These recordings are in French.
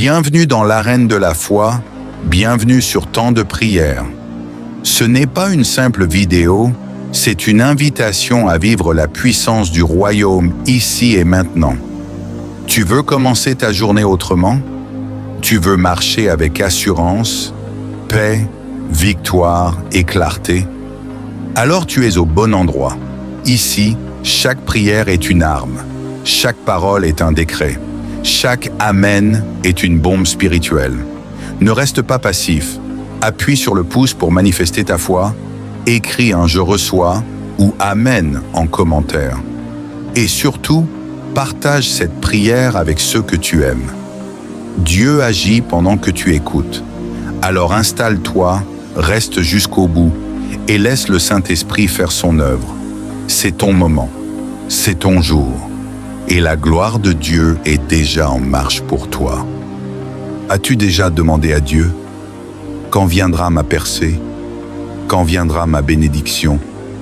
Bienvenue dans l'arène de la foi, bienvenue sur Temps de prière. Ce n'est pas une simple vidéo, c'est une invitation à vivre la puissance du royaume ici et maintenant. Tu veux commencer ta journée autrement? Tu veux marcher avec assurance, paix, victoire et clarté? Alors tu es au bon endroit. Ici, chaque prière est une arme, chaque parole est un décret. Chaque Amen est une bombe spirituelle. Ne reste pas passif. Appuie sur le pouce pour manifester ta foi. Écris un « Je reçois » ou « Amen » en commentaire. Et surtout, partage cette prière avec ceux que tu aimes. Dieu agit pendant que tu écoutes. Alors installe-toi, reste jusqu'au bout et laisse le Saint-Esprit faire son œuvre. C'est ton moment. C'est ton jour. Et la gloire de Dieu est déjà en marche pour toi. As-tu déjà demandé à Dieu, quand viendra ma percée? Quand viendra ma bénédiction?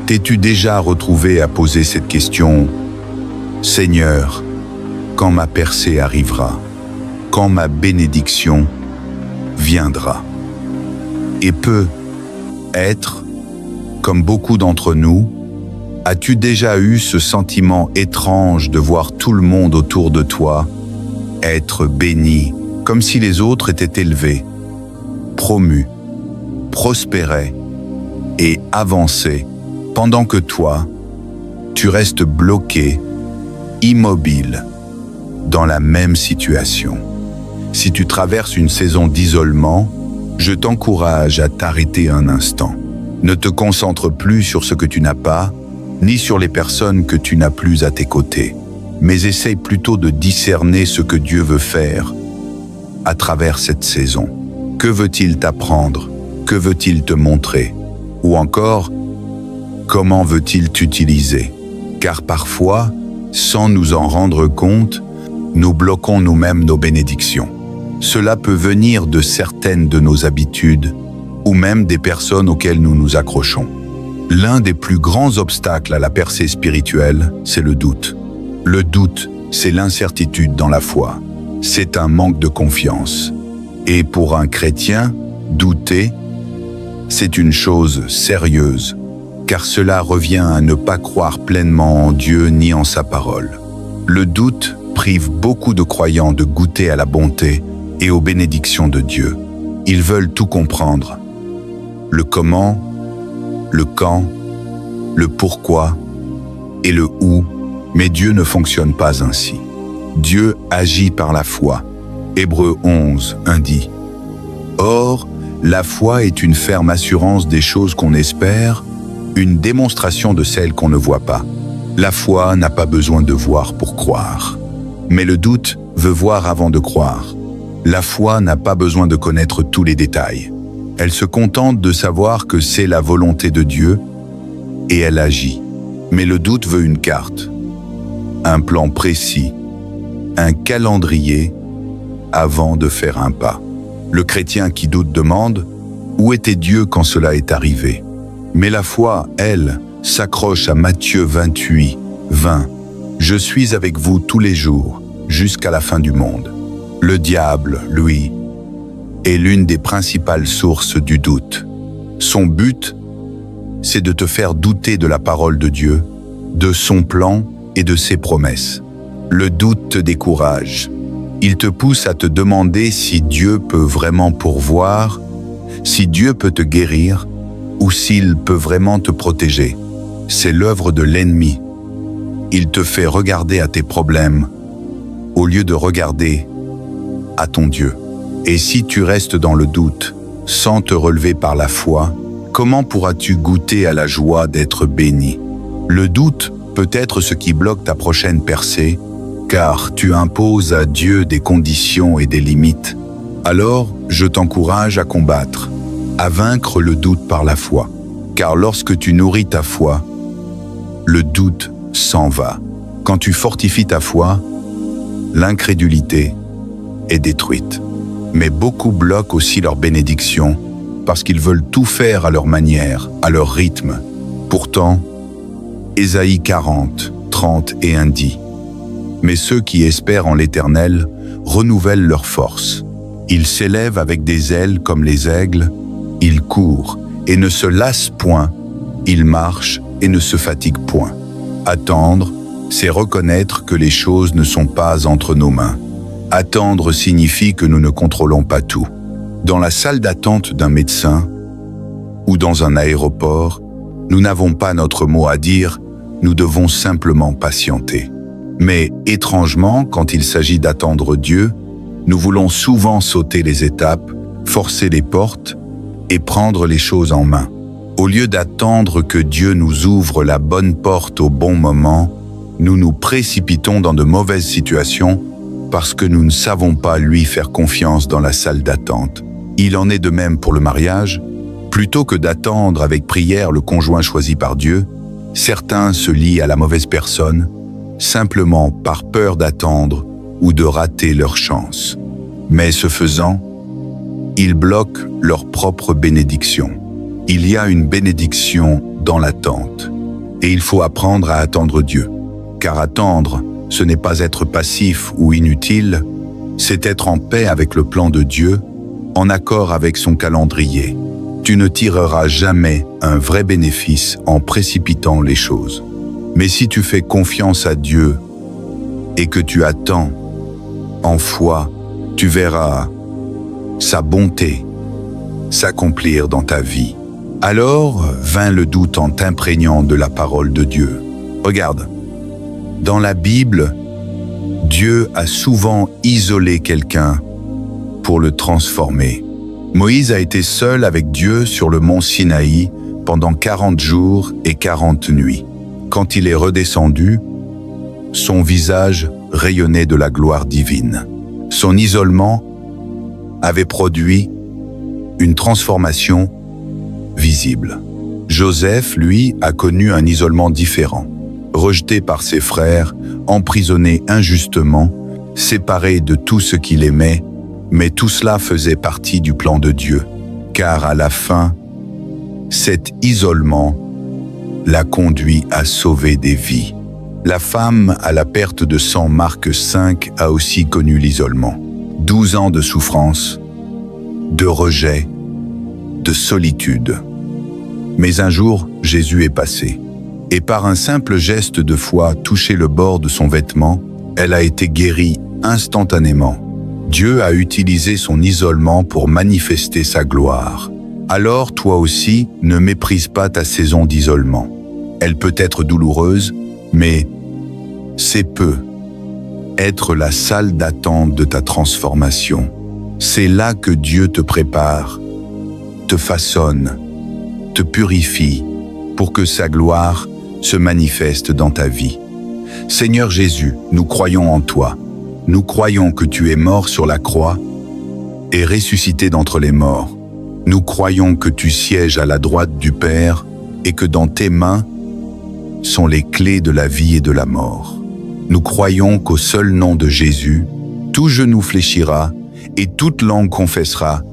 T'es-tu déjà retrouvé à poser cette question? Seigneur, quand ma percée arrivera? Quand ma bénédiction viendra? Et peut être, comme beaucoup d'entre nous, as-tu déjà eu ce sentiment étrange de voir tout le monde autour de toi être béni, comme si les autres étaient élevés, promus, prospéraient et avançaient, pendant que toi, tu restes bloqué, immobile, dans la même situation? Si tu traverses une saison d'isolement, je t'encourage à t'arrêter un instant. Ne te concentre plus sur ce que tu n'as pas, ni sur les personnes que tu n'as plus à tes côtés, mais essaye plutôt de discerner ce que Dieu veut faire à travers cette saison. Que veut-il t'apprendre? Que veut-il te montrer? Ou encore, comment veut-il t'utiliser? Car parfois, sans nous en rendre compte, nous bloquons nous-mêmes nos bénédictions. Cela peut venir de certaines de nos habitudes, ou même des personnes auxquelles nous nous accrochons. L'un des plus grands obstacles à la percée spirituelle, c'est le doute. Le doute, c'est l'incertitude dans la foi. C'est un manque de confiance. Et pour un chrétien, douter, c'est une chose sérieuse, car cela revient à ne pas croire pleinement en Dieu ni en sa parole. Le doute prive beaucoup de croyants de goûter à la bonté et aux bénédictions de Dieu. Ils veulent tout comprendre. Le comment, le quand, le pourquoi et le où, mais Dieu ne fonctionne pas ainsi. Dieu agit par la foi. Hébreux 11, 1 dit. Or, la foi est une ferme assurance des choses qu'on espère, une démonstration de celles qu'on ne voit pas. La foi n'a pas besoin de voir pour croire. Mais le doute veut voir avant de croire. La foi n'a pas besoin de connaître tous les détails. Elle se contente de savoir que c'est la volonté de Dieu et elle agit. Mais le doute veut une carte, un plan précis, un calendrier avant de faire un pas. Le chrétien qui doute demande « Où était Dieu quand cela est arrivé ?» Mais la foi, elle, s'accroche à Matthieu 28, 20. « Je suis avec vous tous les jours, jusqu'à la fin du monde. » Le diable, lui, est l'une des principales sources du doute. Son but, c'est de te faire douter de la parole de Dieu, de son plan et de ses promesses. Le doute te décourage. Il te pousse à te demander si Dieu peut vraiment pourvoir, si Dieu peut te guérir ou s'il peut vraiment te protéger. C'est l'œuvre de l'ennemi. Il te fait regarder à tes problèmes au lieu de regarder à ton Dieu. Et si tu restes dans le doute, sans te relever par la foi, comment pourras-tu goûter à la joie d'être béni? Le doute peut être ce qui bloque ta prochaine percée, car tu imposes à Dieu des conditions et des limites. Alors, je t'encourage à combattre, à vaincre le doute par la foi. Car lorsque tu nourris ta foi, le doute s'en va. Quand tu fortifies ta foi, l'incrédulité est détruite. Mais beaucoup bloquent aussi leur bénédiction parce qu'ils veulent tout faire à leur manière, à leur rythme. Pourtant, Ésaïe 40, 31 dit « Mais ceux qui espèrent en l'Éternel renouvellent leur force. Ils s'élèvent avec des ailes comme les aigles, ils courent et ne se lassent point, ils marchent et ne se fatiguent point. Attendre, c'est reconnaître que les choses ne sont pas entre nos mains. Attendre signifie que nous ne contrôlons pas tout. Dans la salle d'attente d'un médecin ou dans un aéroport, nous n'avons pas notre mot à dire, nous devons simplement patienter. Mais étrangement, quand il s'agit d'attendre Dieu, nous voulons souvent sauter les étapes, forcer les portes et prendre les choses en main. Au lieu d'attendre que Dieu nous ouvre la bonne porte au bon moment, nous nous précipitons dans de mauvaises situations parce que nous ne savons pas lui faire confiance dans la salle d'attente. Il en est de même pour le mariage. Plutôt que d'attendre avec prière le conjoint choisi par Dieu, certains se lient à la mauvaise personne, simplement par peur d'attendre ou de rater leur chance. Mais ce faisant, ils bloquent leur propre bénédiction. Il y a une bénédiction dans l'attente, et il faut apprendre à attendre Dieu. Car attendre, ce n'est pas être passif ou inutile, c'est être en paix avec le plan de Dieu, en accord avec son calendrier. Tu ne tireras jamais un vrai bénéfice en précipitant les choses. Mais si tu fais confiance à Dieu et que tu attends en foi, tu verras sa bonté s'accomplir dans ta vie. Alors vint le doute en t'imprégnant de la parole de Dieu. Regarde, dans la Bible, Dieu a souvent isolé quelqu'un pour le transformer. Moïse a été seul avec Dieu sur le mont Sinaï pendant 40 jours et 40 nuits. Quand il est redescendu, son visage rayonnait de la gloire divine. Son isolement avait produit une transformation visible. Joseph, lui, a connu un isolement différent. Rejeté par ses frères, emprisonné injustement, séparé de tout ce qu'il aimait, mais tout cela faisait partie du plan de Dieu, car à la fin, cet isolement l'a conduit à sauver des vies. La femme à la perte de sang Marc 5 a aussi connu l'isolement. 12 ans de souffrance, de rejet, de solitude. Mais un jour, Jésus est passé, et par un simple geste de foi touché le bord de son vêtement, elle a été guérie instantanément. Dieu a utilisé son isolement pour manifester sa gloire. Alors toi aussi, ne méprise pas ta saison d'isolement. Elle peut être douloureuse, mais c'est peu être la salle d'attente de ta transformation. C'est là que Dieu te prépare, te façonne, te purifie pour que sa gloire se manifeste dans ta vie. Seigneur Jésus, nous croyons en toi. Nous croyons que tu es mort sur la croix et ressuscité d'entre les morts. Nous croyons que tu sièges à la droite du Père et que dans tes mains sont les clés de la vie et de la mort. Nous croyons qu'au seul nom de Jésus, tout genou fléchira et toute langue confessera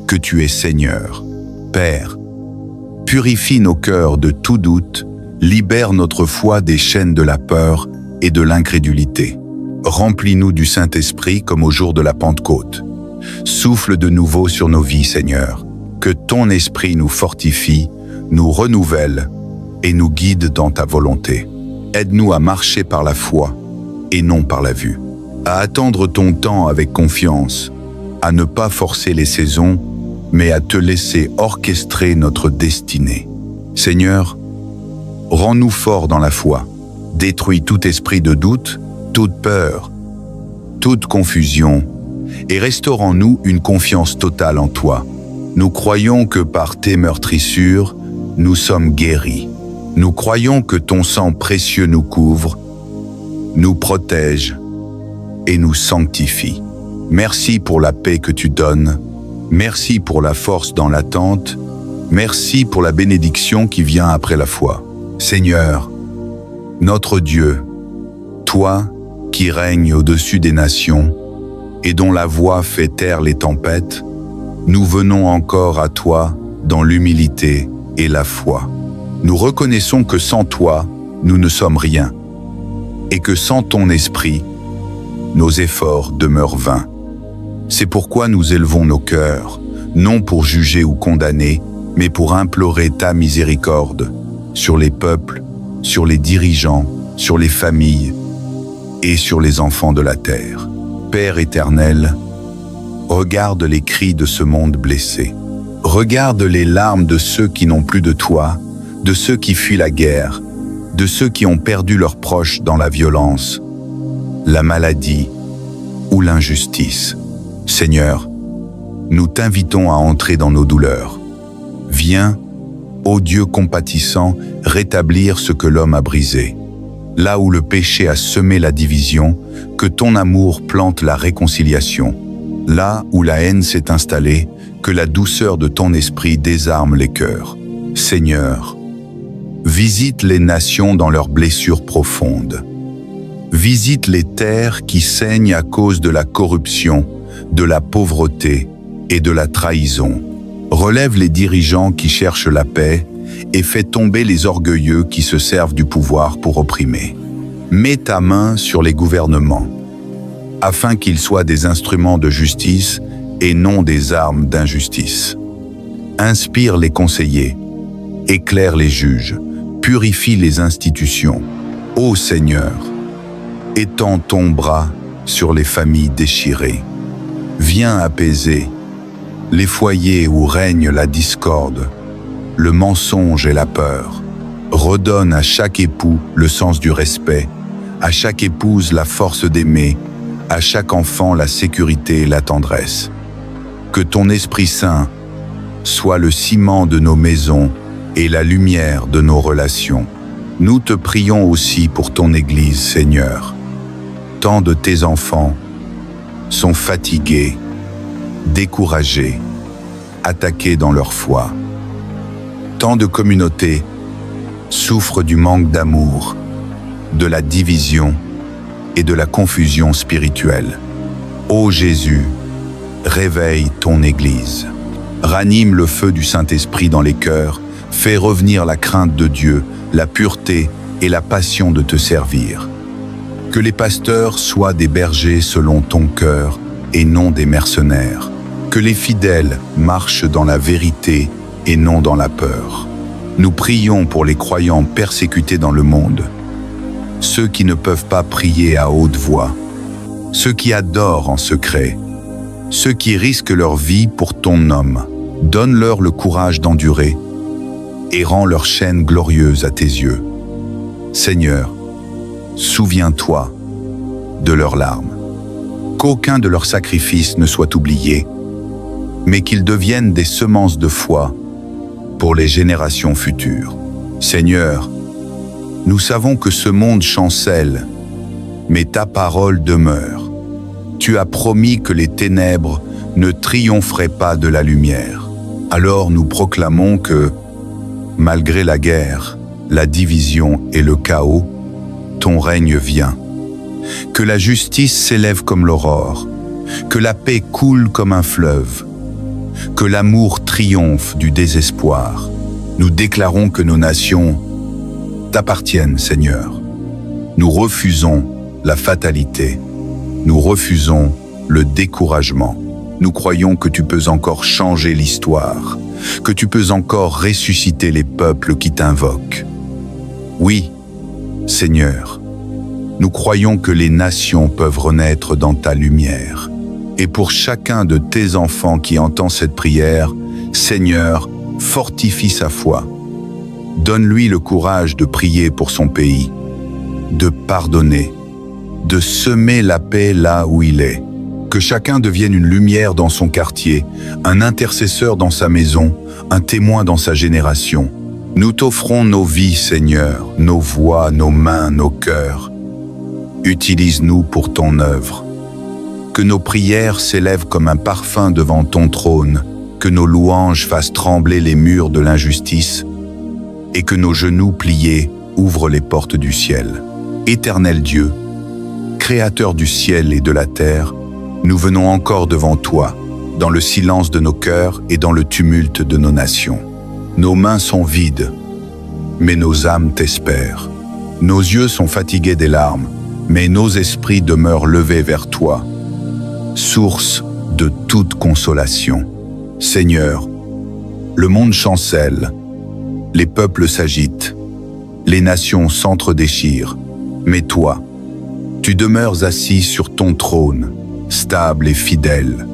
que tu es Seigneur. Père, purifie nos cœurs de tout doute, libère notre foi des chaînes de la peur et de l'incrédulité. Remplis-nous du Saint-Esprit comme au jour de la Pentecôte. Souffle de nouveau sur nos vies, Seigneur. Que ton Esprit nous fortifie, nous renouvelle et nous guide dans ta volonté. Aide-nous à marcher par la foi et non par la vue. À attendre ton temps avec confiance, à ne pas forcer les saisons, mais à te laisser orchestrer notre destinée. Seigneur, rends-nous forts dans la foi. Détruis tout esprit de doute, toute peur, toute confusion, et restaure en nous une confiance totale en toi. Nous croyons que par tes meurtrissures, nous sommes guéris. Nous croyons que ton sang précieux nous couvre, nous protège et nous sanctifie. Merci pour la paix que tu donnes. Merci pour la force dans l'attente. Merci pour la bénédiction qui vient après la foi. Seigneur, notre Dieu, toi qui règnes au-dessus des nations et dont la voix fait taire les tempêtes, nous venons encore à toi dans l'humilité et la foi. Nous reconnaissons que sans toi, nous ne sommes rien, et que sans ton esprit, nos efforts demeurent vains. C'est pourquoi nous élevons nos cœurs, non pour juger ou condamner, mais pour implorer ta miséricorde sur les peuples, sur les dirigeants, sur les familles et sur les enfants de la terre. Père éternel, regarde les cris de ce monde blessé. Regarde les larmes de ceux qui n'ont plus de toi, de ceux qui fuient la guerre, de ceux qui ont perdu leurs proches dans la violence, la maladie ou l'injustice. Seigneur, nous t'invitons à entrer dans nos douleurs. Viens, ô Dieu compatissant, rétablir ce que l'homme a brisé. Là où le péché a semé la division, que ton amour plante la réconciliation. Là où la haine s'est installée, que la douceur de ton esprit désarme les cœurs. Seigneur, visite les nations dans leurs blessures profondes. Visite les terres qui saignent à cause de la corruption, de la pauvreté et de la trahison. Relève les dirigeants qui cherchent la paix et fais tomber les orgueilleux qui se servent du pouvoir pour opprimer. Mets ta main sur les gouvernements, afin qu'ils soient des instruments de justice et non des armes d'injustice. Inspire les conseillers, éclaire les juges, purifie les institutions. Ô Seigneur, étends ton bras sur les familles déchirées. Viens apaiser les foyers où règne la discorde, le mensonge et la peur. Redonne à chaque époux le sens du respect, à chaque épouse la force d'aimer, à chaque enfant la sécurité et la tendresse. Que ton Esprit Saint soit le ciment de nos maisons et la lumière de nos relations. Nous te prions aussi pour ton Église, Seigneur. Tant de tes enfants sont fatigués, découragés, attaqués dans leur foi. Tant de communautés souffrent du manque d'amour, de la division et de la confusion spirituelle. Ô Jésus, réveille ton Église. Ranime le feu du Saint-Esprit dans les cœurs, fais revenir la crainte de Dieu, la pureté et la passion de te servir. Que les pasteurs soient des bergers selon ton cœur et non des mercenaires. Que les fidèles marchent dans la vérité et non dans la peur. Nous prions pour les croyants persécutés dans le monde, ceux qui ne peuvent pas prier à haute voix, ceux qui adorent en secret, ceux qui risquent leur vie pour ton nom. Donne-leur le courage d'endurer et rends leur chaîne glorieuse à tes yeux. Seigneur, souviens-toi de leurs larmes. Qu'aucun de leurs sacrifices ne soit oublié, mais qu'ils deviennent des semences de foi pour les générations futures. Seigneur, nous savons que ce monde chancelle, mais ta parole demeure. Tu as promis que les ténèbres ne triompheraient pas de la lumière. Alors nous proclamons que, malgré la guerre, la division et le chaos, ton règne vient. Que la justice s'élève comme l'aurore, que la paix coule comme un fleuve, que l'amour triomphe du désespoir. Nous déclarons que nos nations t'appartiennent, Seigneur. Nous refusons la fatalité. Nous refusons le découragement. Nous croyons que tu peux encore changer l'histoire, que tu peux encore ressusciter les peuples qui t'invoquent. Oui, Seigneur, nous croyons que les nations peuvent renaître dans ta lumière. Et pour chacun de tes enfants qui entend cette prière, Seigneur, fortifie sa foi. Donne-lui le courage de prier pour son pays, de pardonner, de semer la paix là où il est. Que chacun devienne une lumière dans son quartier, un intercesseur dans sa maison, un témoin dans sa génération. Nous t'offrons nos vies, Seigneur, nos voix, nos mains, nos cœurs. Utilise-nous pour ton œuvre. Que nos prières s'élèvent comme un parfum devant ton trône, que nos louanges fassent trembler les murs de l'injustice, et que nos genoux pliés ouvrent les portes du ciel. Éternel Dieu, Créateur du ciel et de la terre, nous venons encore devant toi, dans le silence de nos cœurs et dans le tumulte de nos nations. Nos mains sont vides, mais nos âmes t'espèrent. Nos yeux sont fatigués des larmes, mais nos esprits demeurent levés vers toi. Source de toute consolation. Seigneur, le monde chancelle, les peuples s'agitent, les nations s'entre-déchirent, mais toi, tu demeures assis sur ton trône, stable et fidèle.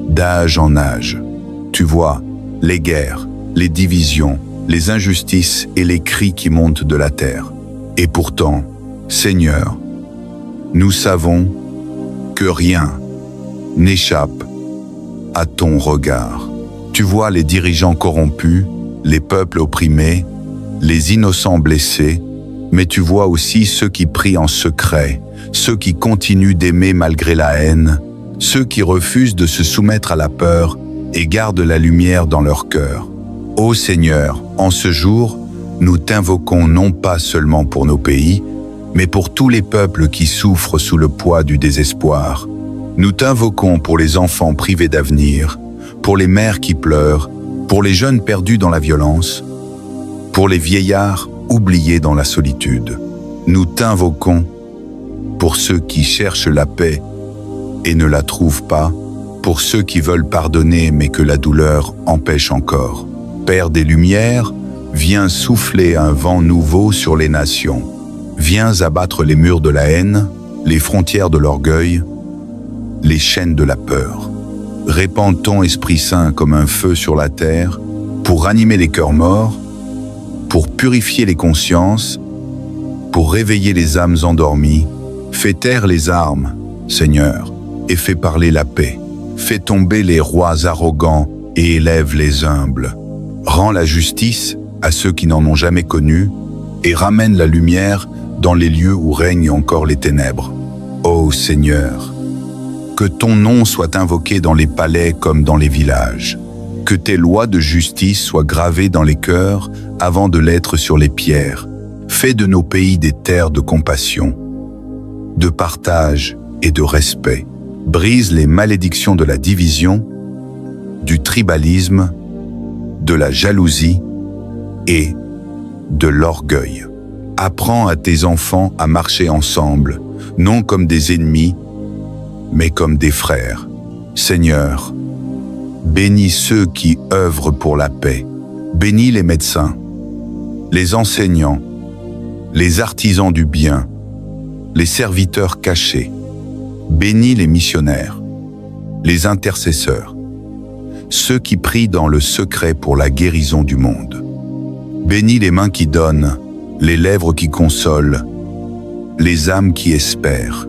D'âge en âge, tu vois les guerres, les divisions, les injustices et les cris qui montent de la terre. Et pourtant, Seigneur, nous savons que rien n'échappe à ton regard. Tu vois les dirigeants corrompus, les peuples opprimés, les innocents blessés, mais tu vois aussi ceux qui prient en secret, ceux qui continuent d'aimer malgré la haine, ceux qui refusent de se soumettre à la peur et gardent la lumière dans leur cœur. Ô Seigneur, en ce jour, nous t'invoquons non pas seulement pour nos pays, mais pour tous les peuples qui souffrent sous le poids du désespoir. Nous t'invoquons pour les enfants privés d'avenir, pour les mères qui pleurent, pour les jeunes perdus dans la violence, pour les vieillards oubliés dans la solitude. Nous t'invoquons pour ceux qui cherchent la paix et ne la trouvent pas, pour ceux qui veulent pardonner mais que la douleur empêche encore. Père des Lumières, viens souffler un vent nouveau sur les nations. Viens abattre les murs de la haine, les frontières de l'orgueil, les chaînes de la peur. Répands ton Esprit Saint comme un feu sur la terre, pour ranimer les cœurs morts, pour purifier les consciences, pour réveiller les âmes endormies. Fais taire les armes, Seigneur, et fais parler la paix. Fais tomber les rois arrogants et élève les humbles. Rends la justice à ceux qui n'en ont jamais connu et ramène la lumière dans les lieux où règnent encore les ténèbres. Ô Seigneur, que ton nom soit invoqué dans les palais comme dans les villages, que tes lois de justice soient gravées dans les cœurs avant de l'être sur les pierres. Fais de nos pays des terres de compassion, de partage et de respect. Brise les malédictions de la division, du tribalisme, de la jalousie et de l'orgueil. Apprends à tes enfants à marcher ensemble, non comme des ennemis, mais comme des frères. Seigneur, bénis ceux qui œuvrent pour la paix. Bénis les médecins, les enseignants, les artisans du bien, les serviteurs cachés. Bénis les missionnaires, les intercesseurs, ceux qui prient dans le secret pour la guérison du monde. Bénis les mains qui donnent, les lèvres qui consolent, les âmes qui espèrent,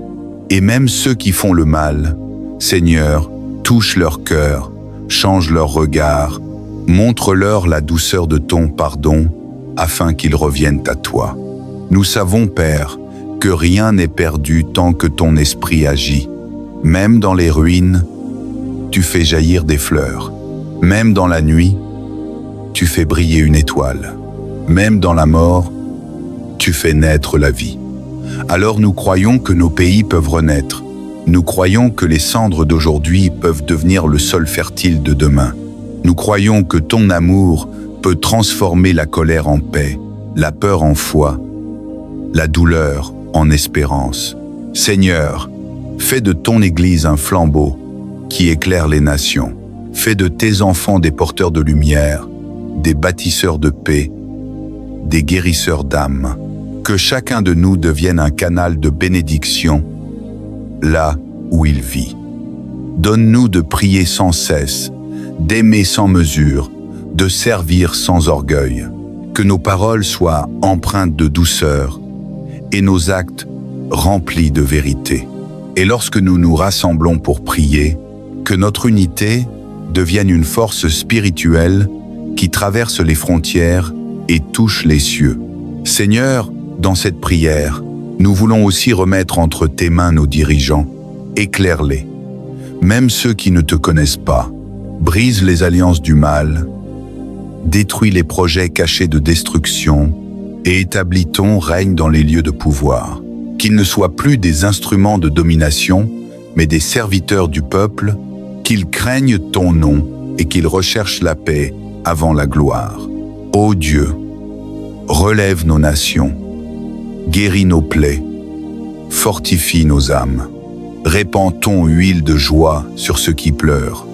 et même ceux qui font le mal. Seigneur, touche leur cœur, change leur regard, montre-leur la douceur de ton pardon, afin qu'ils reviennent à toi. Nous savons, Père, que rien n'est perdu tant que ton esprit agit. Même dans les ruines, tu fais jaillir des fleurs. Même dans la nuit, tu fais briller une étoile. Même dans la mort, tu fais naître la vie. Alors nous croyons que nos pays peuvent renaître. Nous croyons que les cendres d'aujourd'hui peuvent devenir le sol fertile de demain. Nous croyons que ton amour peut transformer la colère en paix, la peur en foi, la douleur en espérance. Seigneur, fais de ton Église un flambeau qui éclaire les nations. Fais de tes enfants des porteurs de lumière, des bâtisseurs de paix, des guérisseurs d'âmes. Que chacun de nous devienne un canal de bénédiction là où il vit. Donne-nous de prier sans cesse, d'aimer sans mesure, de servir sans orgueil. Que nos paroles soient empreintes de douceur et nos actes remplis de vérité. Et lorsque nous nous rassemblons pour prier, que notre unité devienne une force spirituelle qui traverse les frontières et touche les cieux. Seigneur, dans cette prière, nous voulons aussi remettre entre tes mains nos dirigeants. Éclaire-les, même ceux qui ne te connaissent pas. Brise les alliances du mal, détruis les projets cachés de destruction et établis ton règne dans les lieux de pouvoir. Qu'ils ne soient plus des instruments de domination, mais des serviteurs du peuple, qu'ils craignent ton nom et qu'ils recherchent la paix avant la gloire. Ô Dieu, relève nos nations, guéris nos plaies, fortifie nos âmes. Répands ton huile de joie sur ceux qui pleurent.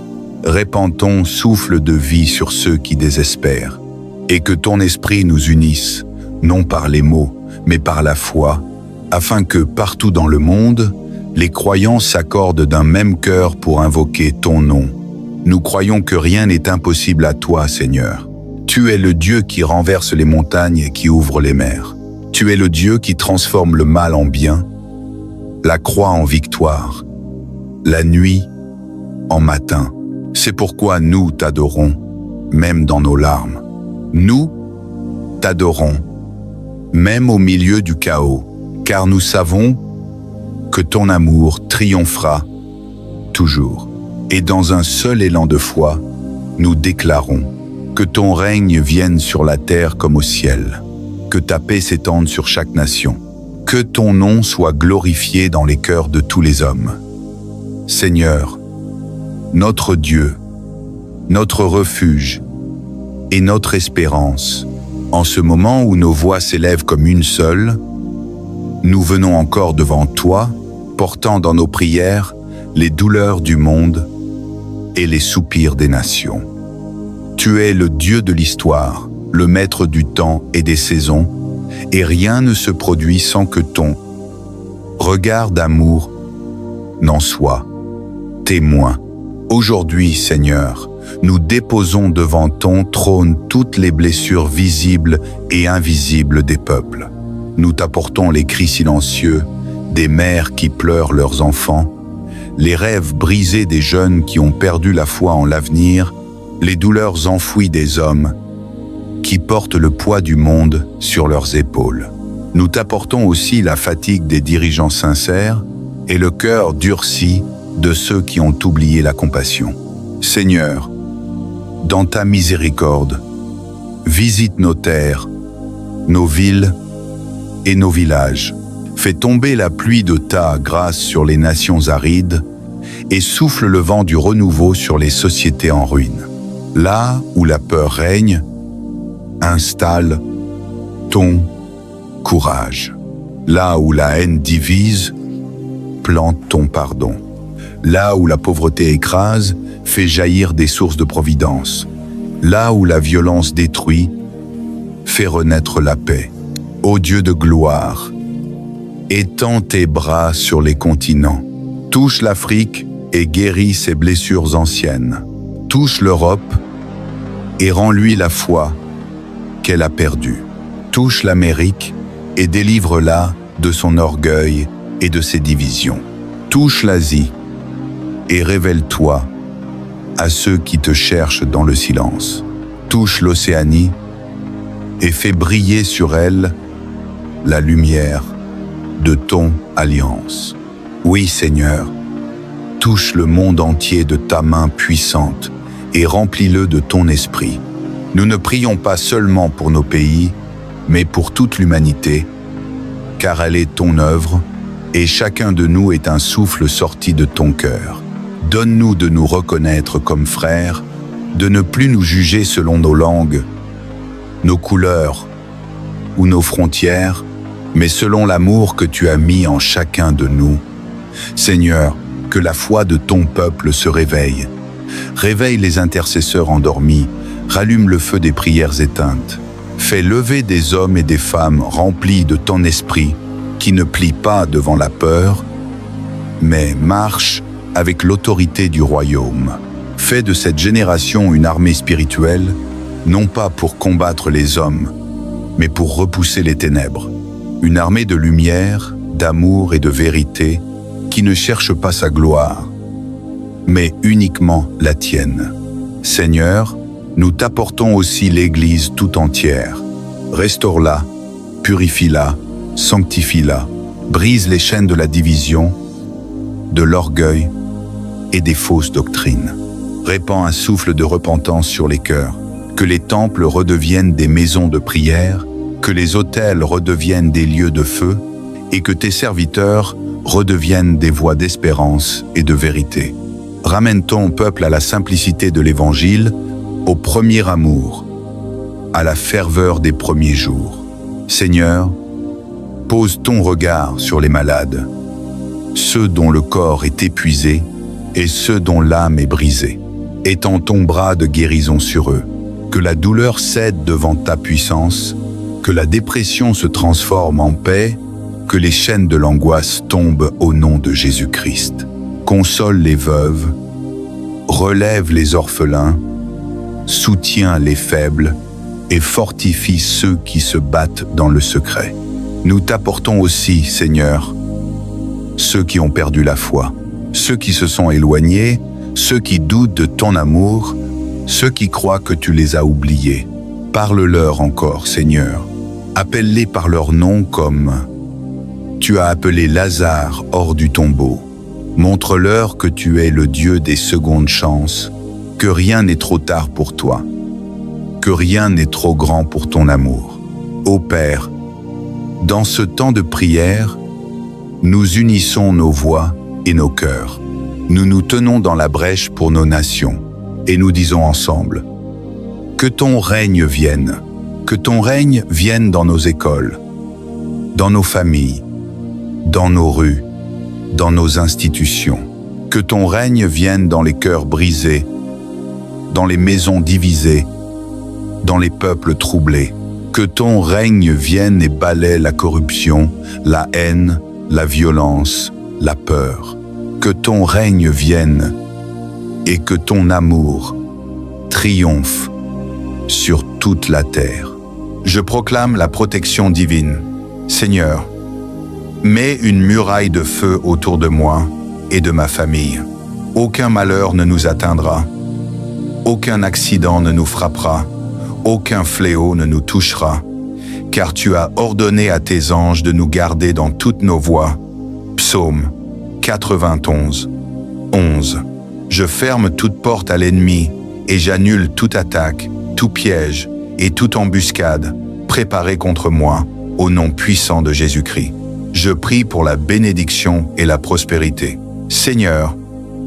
Répands ton souffle de vie sur ceux qui désespèrent. Et que ton esprit nous unisse, non par les mots, mais par la foi, afin que partout dans le monde, les croyants s'accordent d'un même cœur pour invoquer ton nom. Nous croyons que rien n'est impossible à toi, Seigneur. Tu es le Dieu qui renverse les montagnes et qui ouvre les mers. Tu es le Dieu qui transforme le mal en bien, la croix en victoire, la nuit en matin. C'est pourquoi nous t'adorons, même dans nos larmes. Nous t'adorons, même au milieu du chaos, car nous savons que ton amour triomphera toujours. Et dans un seul élan de foi, nous déclarons que ton règne vienne sur la terre comme au ciel, que ta paix s'étende sur chaque nation, que ton nom soit glorifié dans les cœurs de tous les hommes. Seigneur, notre Dieu, notre refuge et notre espérance, en ce moment où nos voix s'élèvent comme une seule, nous venons encore devant toi, portant dans nos prières les douleurs du monde et les soupirs des nations. Tu es le Dieu de l'histoire, le maître du temps et des saisons, et rien ne se produit sans que ton regard d'amour n'en soit témoin. Aujourd'hui, Seigneur, nous déposons devant ton trône toutes les blessures visibles et invisibles des peuples. Nous t'apportons les cris silencieux des mères qui pleurent leurs enfants, les rêves brisés des jeunes qui ont perdu la foi en l'avenir, les douleurs enfouies des hommes qui portent le poids du monde sur leurs épaules. Nous t'apportons aussi la fatigue des dirigeants sincères et le cœur durci de ceux qui ont oublié la compassion. Seigneur, dans ta miséricorde, visite nos terres, nos villes et nos villages. Fais tomber la pluie de ta grâce sur les nations arides et souffle le vent du renouveau sur les sociétés en ruine. Là où la peur règne, installe ton courage. Là où la haine divise, plante ton pardon. Là où la pauvreté écrase, fais jaillir des sources de providence. Là où la violence détruit, fais renaître la paix. Ô Dieu de gloire, étends tes bras sur les continents. Touche l'Afrique et guéris ses blessures anciennes. Touche l'Europe et rends-lui la foi qu'elle a perdue. Touche l'Amérique et délivre-la de son orgueil et de ses divisions. Touche l'Asie et révèle-toi à ceux qui te cherchent dans le silence. Touche l'Océanie et fais briller sur elle la lumière de ton alliance. Oui, Seigneur, touche le monde entier de ta main puissante et remplis-le de ton esprit. Nous ne prions pas seulement pour nos pays, mais pour toute l'humanité, car elle est ton œuvre et chacun de nous est un souffle sorti de ton cœur. Donne-nous de nous reconnaître comme frères, de ne plus nous juger selon nos langues, nos couleurs ou nos frontières, mais selon l'amour que tu as mis en chacun de nous. Seigneur, que la foi de ton peuple se réveille. Réveille les intercesseurs endormis, rallume le feu des prières éteintes. Fais lever des hommes et des femmes remplis de ton esprit, qui ne plient pas devant la peur, mais marchent avec l'autorité du royaume. Fais de cette génération une armée spirituelle, non pas pour combattre les hommes, mais pour repousser les ténèbres. Une armée de lumière, d'amour et de vérité, qui ne cherche pas sa gloire, mais uniquement la tienne. Seigneur, nous t'apportons aussi l'Église tout entière. Restaure-la, purifie-la, sanctifie-la, brise les chaînes de la division, de l'orgueil et des fausses doctrines. Répands un souffle de repentance sur les cœurs, que les temples redeviennent des maisons de prière, que les autels redeviennent des lieux de feu, et que tes serviteurs redeviennent des voies d'espérance et de vérité. Ramène ton peuple à la simplicité de l'Évangile, au premier amour, à la ferveur des premiers jours. Seigneur, pose ton regard sur les malades, ceux dont le corps est épuisé et ceux dont l'âme est brisée. Étends ton bras de guérison sur eux, que la douleur cède devant ta puissance, que la dépression se transforme en paix, que les chaînes de l'angoisse tombent au nom de Jésus-Christ. Console les veuves, relève les orphelins, soutiens les faibles et fortifie ceux qui se battent dans le secret. Nous t'apportons aussi, Seigneur, ceux qui ont perdu la foi, ceux qui se sont éloignés, ceux qui doutent de ton amour, ceux qui croient que tu les as oubliés. Parle-leur encore, Seigneur. Appelle-les par leur nom comme tu as appelé Lazare hors du tombeau. Montre-leur que tu es le Dieu des secondes chances, que rien n'est trop tard pour toi, que rien n'est trop grand pour ton amour. Ô Père, dans ce temps de prière, nous unissons nos voix et nos cœurs. Nous nous tenons dans la brèche pour nos nations et nous disons ensemble: que ton règne vienne, que ton règne vienne dans nos écoles, dans nos familles, dans nos rues, dans nos institutions. Que ton règne vienne dans les cœurs brisés, dans les maisons divisées, dans les peuples troublés. Que ton règne vienne et balaie la corruption, la haine, la violence, la peur. Que ton règne vienne et que ton amour triomphe sur toute la terre. Je proclame la protection divine. Seigneur, mets une muraille de feu autour de moi et de ma famille. Aucun malheur ne nous atteindra, aucun accident ne nous frappera, aucun fléau ne nous touchera, car tu as ordonné à tes anges de nous garder dans toutes nos voies. Psaume 91, 11. Je ferme toute porte à l'ennemi et j'annule toute attaque, tout piège et toute embuscade préparée contre moi au nom puissant de Jésus-Christ. Je prie pour la bénédiction et la prospérité. Seigneur,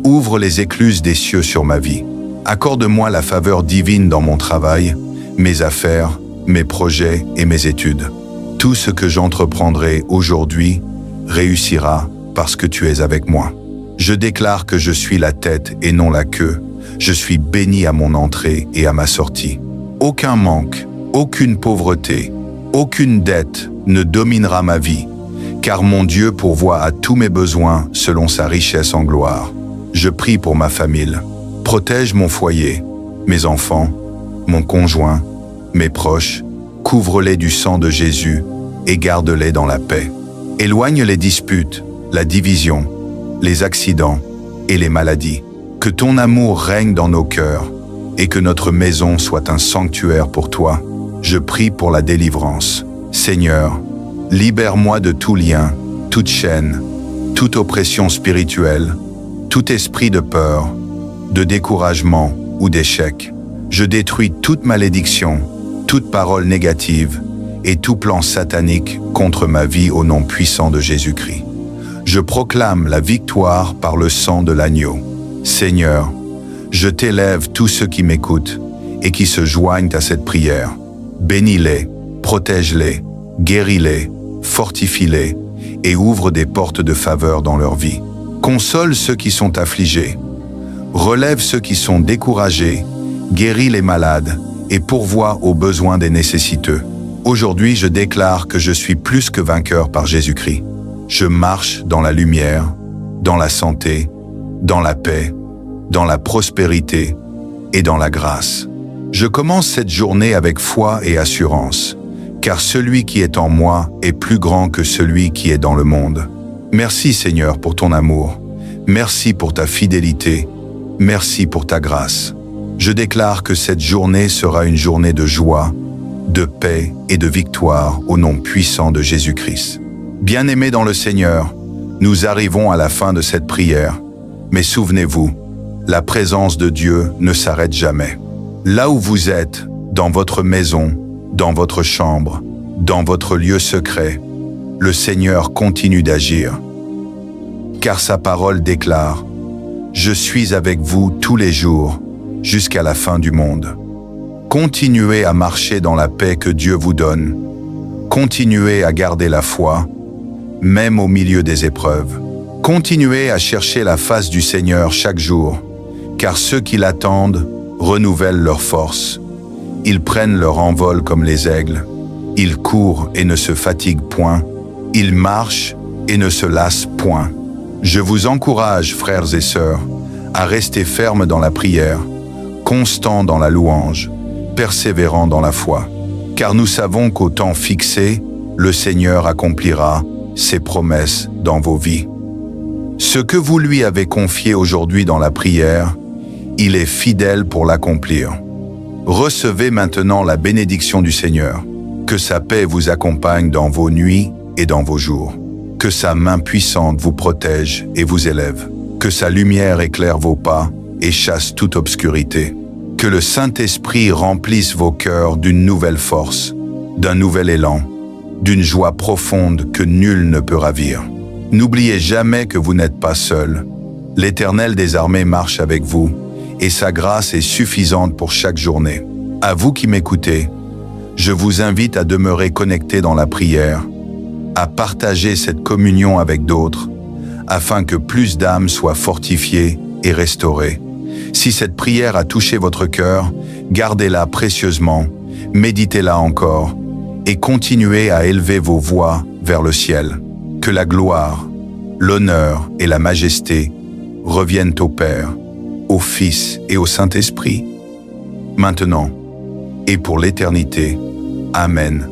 ouvre les écluses des cieux sur ma vie. Accorde-moi la faveur divine dans mon travail, mes affaires, mes projets et mes études. Tout ce que j'entreprendrai aujourd'hui réussira parce que tu es avec moi. Je déclare que je suis la tête et non la queue. Je suis béni à mon entrée et à ma sortie. Aucun manque, aucune pauvreté, aucune dette ne dominera ma vie, car mon Dieu pourvoit à tous mes besoins selon sa richesse en gloire. Je prie pour ma famille. Protège mon foyer, mes enfants, mon conjoint, mes proches. Couvre-les du sang de Jésus et garde-les dans la paix. Éloigne les disputes, la division, les accidents et les maladies. Que ton amour règne dans nos cœurs et que notre maison soit un sanctuaire pour toi. Je prie pour la délivrance. Seigneur, libère-moi de tout lien, toute chaîne, toute oppression spirituelle, tout esprit de peur, de découragement ou d'échec. Je détruis toute malédiction, toute parole négative et tout plan satanique contre ma vie au nom puissant de Jésus-Christ. Je proclame la victoire par le sang de l'agneau. Seigneur, je t'élève tous ceux qui m'écoutent et qui se joignent à cette prière. Bénis-les, protège-les, guéris-les, fortifie-les et ouvre des portes de faveur dans leur vie. Console ceux qui sont affligés, relève ceux qui sont découragés, guéris les malades et pourvois aux besoins des nécessiteux. Aujourd'hui, je déclare que je suis plus que vainqueur par Jésus-Christ. Je marche dans la lumière, dans la santé, dans la paix, dans la prospérité et dans la grâce. Je commence cette journée avec foi et assurance, car celui qui est en moi est plus grand que celui qui est dans le monde. Merci Seigneur pour ton amour, merci pour ta fidélité, merci pour ta grâce. Je déclare que cette journée sera une journée de joie, de paix et de victoire au nom puissant de Jésus-Christ. Bien-aimés dans le Seigneur, nous arrivons à la fin de cette prière, mais souvenez-vous, la présence de Dieu ne s'arrête jamais. Là où vous êtes, dans votre maison, dans votre chambre, dans votre lieu secret, le Seigneur continue d'agir. Car sa parole déclare « Je suis avec vous tous les jours, jusqu'à la fin du monde ». Continuez à marcher dans la paix que Dieu vous donne. Continuez à garder la foi, même au milieu des épreuves. Continuez à chercher la face du Seigneur chaque jour, car ceux qui l'attendent renouvellent leurs forces. Ils prennent leur envol comme les aigles. Ils courent et ne se fatiguent point. Ils marchent et ne se lassent point. Je vous encourage, frères et sœurs, à rester fermes dans la prière, constants dans la louange, persévérants dans la foi, car nous savons qu'au temps fixé, le Seigneur accomplira ses promesses dans vos vies. Ce que vous lui avez confié aujourd'hui dans la prière, il est fidèle pour l'accomplir. Recevez maintenant la bénédiction du Seigneur. Que sa paix vous accompagne dans vos nuits et dans vos jours. Que sa main puissante vous protège et vous élève. Que sa lumière éclaire vos pas et chasse toute obscurité. Que le Saint-Esprit remplisse vos cœurs d'une nouvelle force, d'un nouvel élan, d'une joie profonde que nul ne peut ravir. N'oubliez jamais que vous n'êtes pas seul. L'Éternel des armées marche avec vous, et sa grâce est suffisante pour chaque journée. À vous qui m'écoutez, je vous invite à demeurer connecté dans la prière, à partager cette communion avec d'autres, afin que plus d'âmes soient fortifiées et restaurées. Si cette prière a touché votre cœur, gardez-la précieusement, méditez-la encore, et continuez à élever vos voix vers le ciel. Que la gloire, l'honneur et la majesté reviennent au Père, au Fils et au Saint-Esprit, maintenant et pour l'éternité. Amen.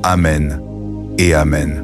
Amen et Amen.